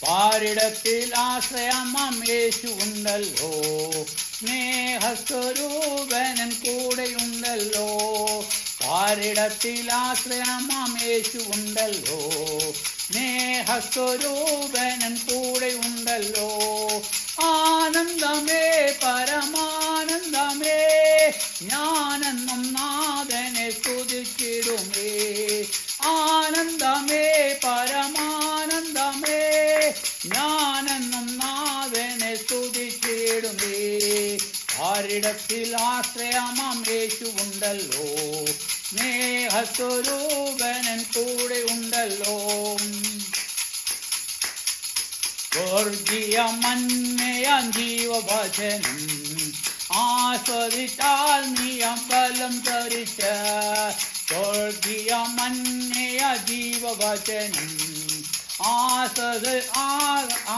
പാരിടത്തിൽ ആശ്രയമാം യേശു ഉണ്ടല്ലോ, സ്നേഹസ്വരൂപനൻ കൂടെയുണ്ടല്ലോ. പാരിടത്തിൽ ആശ്രയമാം യേശു ഉണ്ടല്ലോ, സ്നേഹസ്വരൂപനൻ കൂടെയുണ്ടല്ലോ. ആനന്ദമേ പരമാനന്ദമേ, ഞാനെന്നും നാഥനെ സ്തുതിച്ചിടുമേ. ആനന്ദമേ പരമാനന്ദമേ, ഞാനെന്നും നാഥനെ സ്തുതിച്ചിടുമേ. പാരിടത്തിൽ ആശ്രയമാം യേശു ഉണ്ടല്ലോ, സ്നേഹസ്വരൂപനൻ കൂടെ ഉണ്ടല്ലോ. സ്വർഗീയ മന്മയ ജീവവചനം ആസ്വദിച്ചാൽ നീ അമ്പലം ധരിച്ച. സ്വർഗീയ മന്മയ ജീവവചനം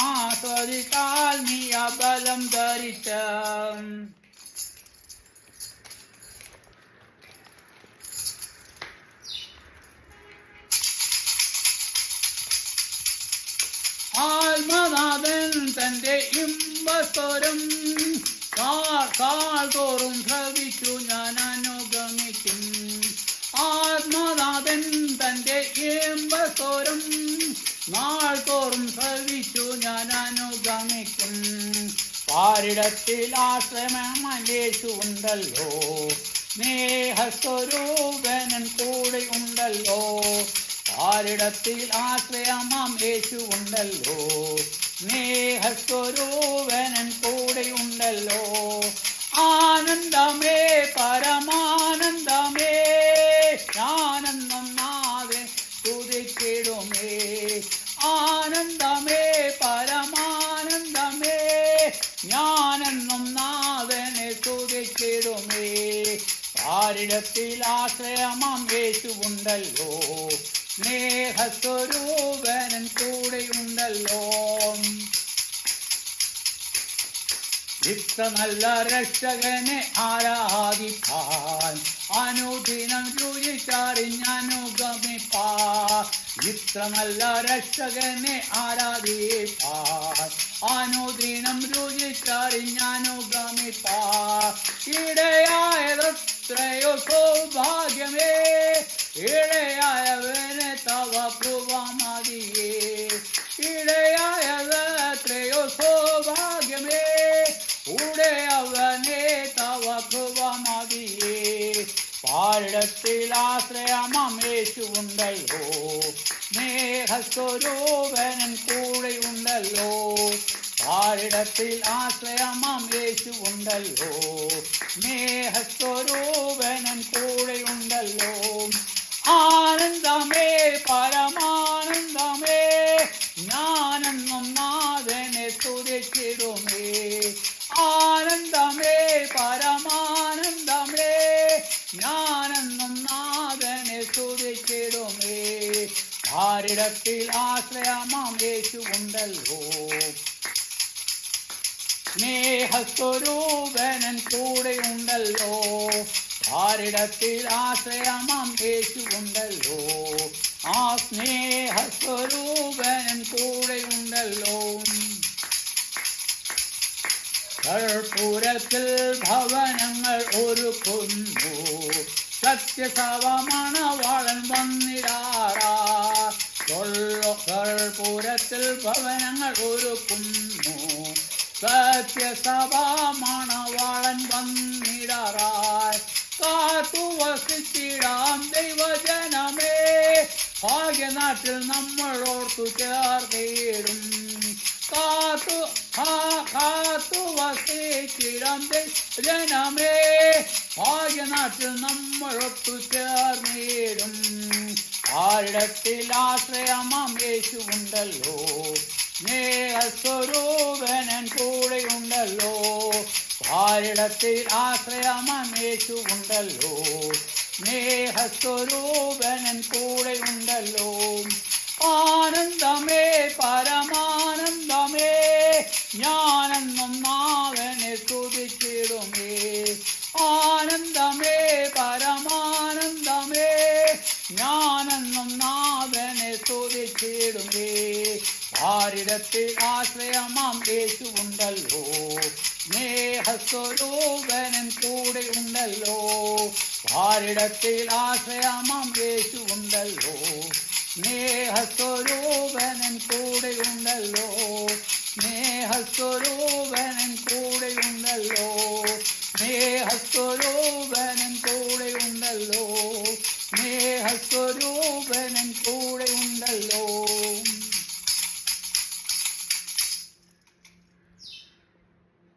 ആസ്വദിച്ചാൽ നീ അമ്പലം ധരിച്ച. ആത്മനാഥൻ തന്റെ ഇമ്പസ്വരം കാൽതോറും ശ്രവിച്ചു ഞാൻ അനുഗമിക്കും. ആത്മനാഥൻ തന്റെ ഇമ്പസ്വരം നാൾതോറും ശ്രവിച്ചു ഞാൻ അനുഗമിക്കും. പാരിടത്തിൽ ആശ്രയമാം യേശു ഉണ്ടല്ലോ, സ്നേഹസ്വരൂപനൻ കൂടെ ഉണ്ടല്ലോ. പാരിടത്തിൽ ആശ്രയമാം യേശു ഉണ്ടല്ലോ, സ്നേഹസ്വരൂപനൻ കൂടെയുണ്ടല്ലോ. ആനന്ദമേ പരമാനന്ദമേ, ഞാനെന്നും നാഥനെ സ്തുതിച്ചിടുമേ. ആനന്ദമേ പരമാനന്ദമേ, ഞാനെന്നും നാഥനെ സ്തുതിച്ചിടുമേ. പാരിടത്തിൽ ആശ്രയമാം യേശു ഉണ്ടല്ലോ, സ്നേഹസ്വരൂപനൻ കൂടെയുണ്ടല്ലോ. ഇത്ര നല്ല രക്ഷകനെ ആരാധിപ്പാൻ അനുദിനം രുചിച്ചറിഞ്ഞനുഗമിപ്പാൻ. ഇത്ര നല്ല രക്ഷകനെ ആരാധിപ്പാൻ അനുദിനം രുചിച്ചറിഞ്ഞനുഗമിപ്പാൻ. ഇടയായതെത്രയോ സൗഭാഗ്യമേ, ഇടയായവനെ തവ കൃപ മതിയേ. ഇടയായതെത്രയോ സൗഭാഗ്യമേ, ഉടയവനെ തവ കൃപ മതിയേ. പാരിടത്തിൽ ആശ്രയമാം യേശു ഉണ്ടല്ലോ, സ്നേഹസ്വരൂപനൻ കൂടെയുണ്ടല്ലോ. പാരിടത്തിൽ ആശ്രയമാം യേശു ഉണ്ടല്ലോ, സ്നേഹസ്വരൂപനൻ കൂടെയുണ്ടല്ലോ. ആനന്ദമേ പരമാനന്ദമേ, ഞാനെന്നും നാഥനെ സ്തുതിച്ചിടുമേ. ആനന്ദമേ പരമാനന്ദമേ, ഞാനെന്നും നാഥനെ സ്തുതിച്ചിടുമേ. പാരിടത്തിൽ ആശ്രയമാം യേശു ഉണ്ടല്ലോ, സ്നേഹസ്വരൂപനൻ കൂടെയുണ്ടല്ലോ. പാരിടത്തിൽ ആശ്രയമാം യേശു ഉണ്ടല്ലോ, ആ സ്നേഹസ്വരൂപനൻ കൂടെയുണ്ടല്ലോ. കർപ്പൂരത്തിൽ ഭവനങ്ങൾ ഒരുക്കുന്നു, സത്യസവമണവാളൻ വന്നിടാറാ. കർപ്പൂരത്തിൽ ഭവനങ്ങൾ ഒരുക്കുന്നു, സത്യസവമണവാളൻ വന്നിടാറായി. കാത്തു വസിച്ചിടാം ദൈവജനമേ, ഭാഗ്യനാട്ടിൽ നമ്മൾ ഓർത്തു ചേർന്നിടും. കാത്തു വസിച്ചിടാം ദൈവജനമേ, ഭാഗ്യനാട്ടിൽ നമ്മൾ ഒത്തു ചേർന്നിടും. പാരിടത്തിൽ ആശ്രയമാം യേശു ഉണ്ടല്ലോ, സ്നേഹസ്വരൂപനൻ കൂടെയുണ്ടല്ലോ. പാരിടത്തിൽ ആശ്രയമാം യേശു ഉണ്ടല്ലോ, സ്നേഹസ്വരൂപനൻ കൂടെയുണ്ടല്ലോ. ആനന്ദമേ പരമാനന്ദമേ, ഞാനെന്നും നാഥനെ സ്തുതിച്ചിടുമേ. ആനന്ദമേ പരമാനന്ദമേ, ഞാനെന്നും നാഥനെ സ്തുതിച്ചിടുമേ. ആരിടത്തിൽ ആശ്രയമാം യേശു ഉണ്ടല്ലോ, സ്നേഹസ്വരൂപനൻ കൂടെ ഉണ്ടല്ലോ. ആരിടത്തിൽ ആശ്രയമാം യേശു ഉണ്ടല്ലോ, സ്നേഹസ്വരൂപനൻ കൂടെ ഉണ്ടല്ലോ, സ്നേഹസ്വരൂപനൻ കൂടെ ഉണ്ടല്ലോ, സ്നേഹസ്വരൂപനൻ കൂടെ ഉണ്ടല്ലോ, സ്നേഹസ്വരൂപനൻ കൂടെ